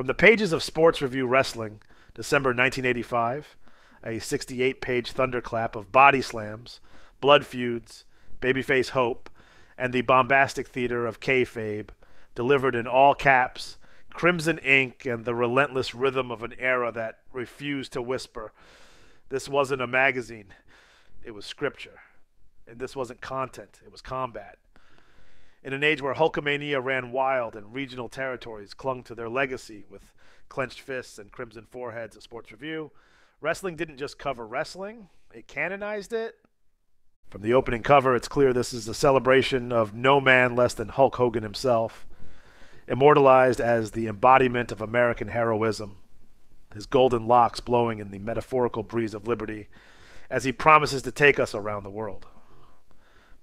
From the pages of Sports Review Wrestling, December 1985, a 68-page thunderclap of body slams, blood feuds, babyface hope, and the bombastic theater of kayfabe, delivered in all caps, crimson ink, and the relentless rhythm of an era that refused to whisper. This wasn't a magazine. It was scripture. And this wasn't content. It was combat. In an age where Hulkamania ran wild and regional territories clung to their legacy with clenched fists and crimson foreheads at Sports Review, wrestling didn't just cover wrestling, it canonized it. From the opening cover, it's clear this is a celebration of no man less than Hulk Hogan himself, immortalized as the embodiment of American heroism, his golden locks blowing in the metaphorical breeze of liberty as he promises to take us around the world.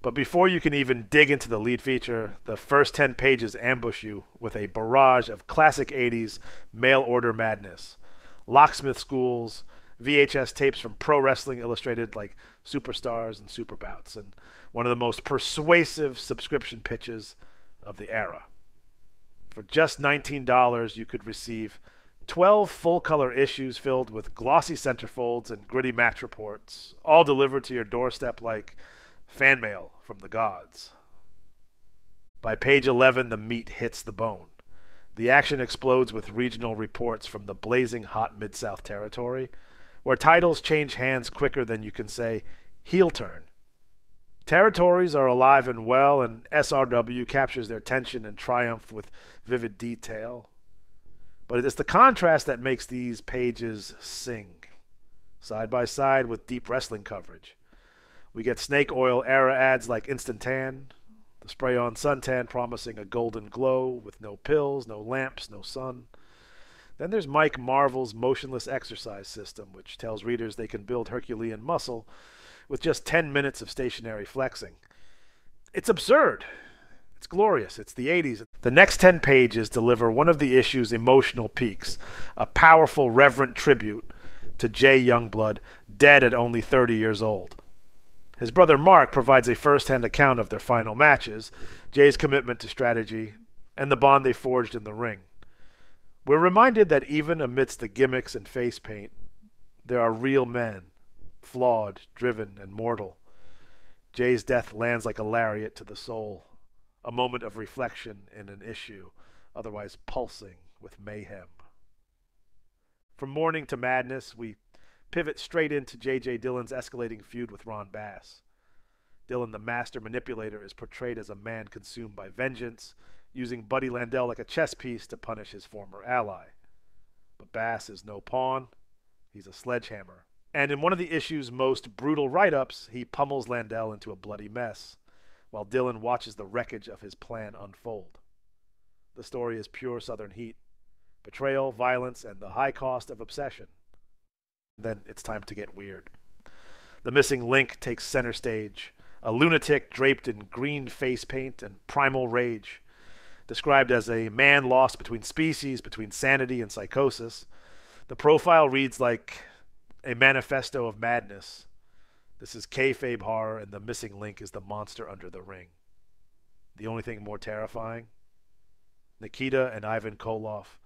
But before you can even dig into the lead feature, the first 10 pages ambush you with a barrage of classic 80s mail-order madness. Locksmith schools, VHS tapes from Pro Wrestling Illustrated like Superstars and Superbouts, and one of the most persuasive subscription pitches of the era. For just $19, you could receive 12 full-color issues filled with glossy centerfolds and gritty match reports, all delivered to your doorstep like fan mail from the gods. By page 11, the meat hits the bone. The action explodes with regional reports from the blazing hot Mid-South territory, where titles change hands quicker than you can say, heel turn. Territories are alive and well, and SRW captures their tension and triumph with vivid detail. But it's the contrast that makes these pages sing, side by side with deep wrestling coverage. We get snake oil era ads like Instantan, the spray-on suntan promising a golden glow with no pills, no lamps, no sun. Then there's Mike Marvel's motionless exercise system, which tells readers they can build Herculean muscle with just 10 minutes of stationary flexing. It's absurd. It's glorious. It's the 80s. The next 10 pages deliver one of the issue's emotional peaks, a powerful, reverent tribute to Jay Youngblood, dead at only 30 years old. His brother Mark provides a first-hand account of their final matches, Jay's commitment to strategy, and the bond they forged in the ring. We're reminded that even amidst the gimmicks and face paint, there are real men, flawed, driven, and mortal. Jay's death lands like a lariat to the soul, a moment of reflection in an issue, otherwise pulsing with mayhem. From mourning to madness, we pivot straight into J.J. Dillon's escalating feud with Ron Bass. Dillon, the master manipulator, is portrayed as a man consumed by vengeance, using Buddy Landel like a chess piece to punish his former ally. But Bass is no pawn. He's a sledgehammer. And in one of the issue's most brutal write-ups, he pummels Landel into a bloody mess, while Dillon watches the wreckage of his plan unfold. The story is pure Southern heat, betrayal, violence, and the high cost of obsession. Then it's time to get weird. The missing link takes center stage, a lunatic draped in green face paint and primal rage, described as a man lost between species, between sanity and psychosis. The profile reads like a manifesto of madness. This is kayfabe horror, and the missing link is the monster under the ring. The only thing more terrifying? Nikita and Ivan Koloff,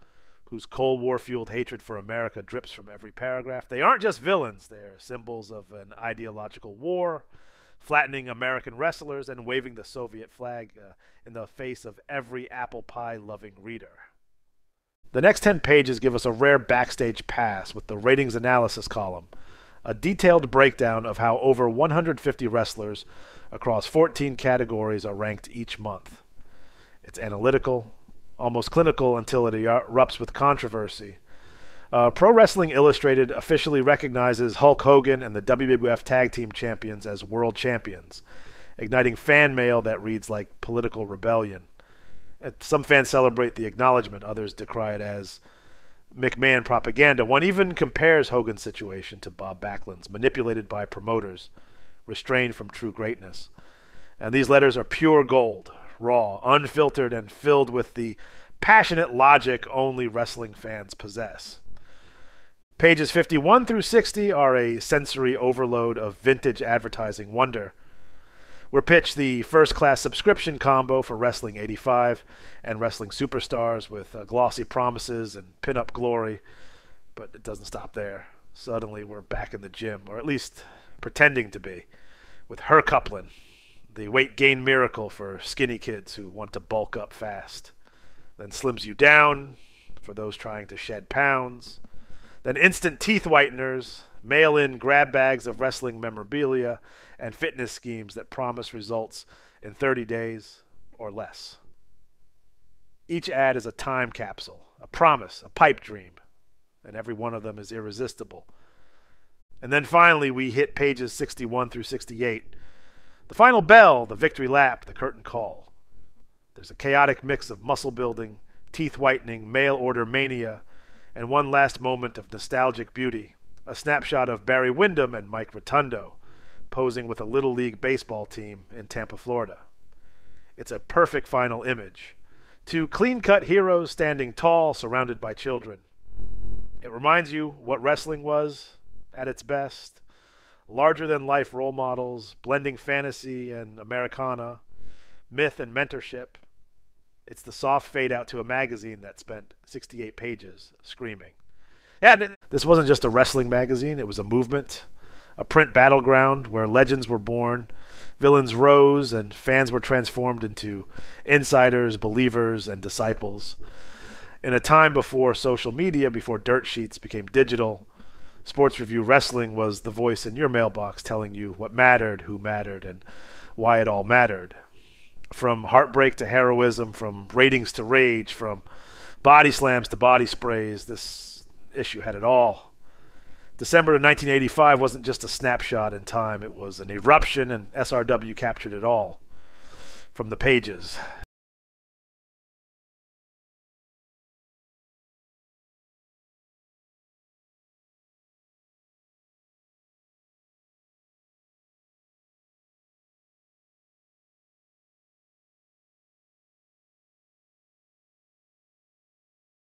whose Cold War-fueled hatred for America drips from every paragraph. They aren't just villains. They're symbols of an ideological war, flattening American wrestlers and waving the Soviet flag in the face of every apple pie-loving reader. The next 10 pages give us a rare backstage pass with the ratings analysis column, a detailed breakdown of how over 150 wrestlers across 14 categories are ranked each month. It's analytical, almost clinical until it erupts with controversy. Pro Wrestling Illustrated officially recognizes Hulk Hogan and the WWF Tag Team Champions as world champions, igniting fan mail that reads like political rebellion. Some fans celebrate the acknowledgement, others decry it as McMahon propaganda. One even compares Hogan's situation to Bob Backlund's, manipulated by promoters, restrained from true greatness. And these letters are pure gold, raw, unfiltered, and filled with the passionate logic only wrestling fans possess. Pages 51 through 60 are a sensory overload of vintage advertising wonder. We're pitched the first-class subscription combo for Wrestling 85 and Wrestling Superstars with glossy promises and pin-up glory, but it doesn't stop there. Suddenly we're back in the gym, or at least pretending to be, with Hercuplan, the weight gain miracle for skinny kids who want to bulk up fast. Then slims you down for those trying to shed pounds. Then instant teeth whiteners, mail-in grab bags of wrestling memorabilia, and fitness schemes that promise results in 30 days or less. Each ad is a time capsule, a promise, a pipe dream, and every one of them is irresistible. And then finally we hit pages 61 through 68. The final bell, the victory lap, the curtain call. There's a chaotic mix of muscle building, teeth whitening, mail order mania, and one last moment of nostalgic beauty, a snapshot of Barry Windham and Mike Rotundo posing with a Little League baseball team in Tampa, Florida. It's a perfect final image. Two clean-cut heroes standing tall, surrounded by children. It reminds you what wrestling was at its best. Larger-than-life role models, blending fantasy and Americana, myth and mentorship. It's the soft fade-out to a magazine that spent 68 pages screaming. Yeah, this wasn't just a wrestling magazine. It was a movement, a print battleground where legends were born, villains rose, and fans were transformed into insiders, believers, and disciples. In a time before social media, before dirt sheets became digital, Sports Review Wrestling was the voice in your mailbox telling you what mattered, who mattered, and why it all mattered. From heartbreak to heroism, from ratings to rage, from body slams to body sprays, this issue had it all. December of 1985 wasn't just a snapshot in time. It was an eruption, and SRW captured it all. From the pages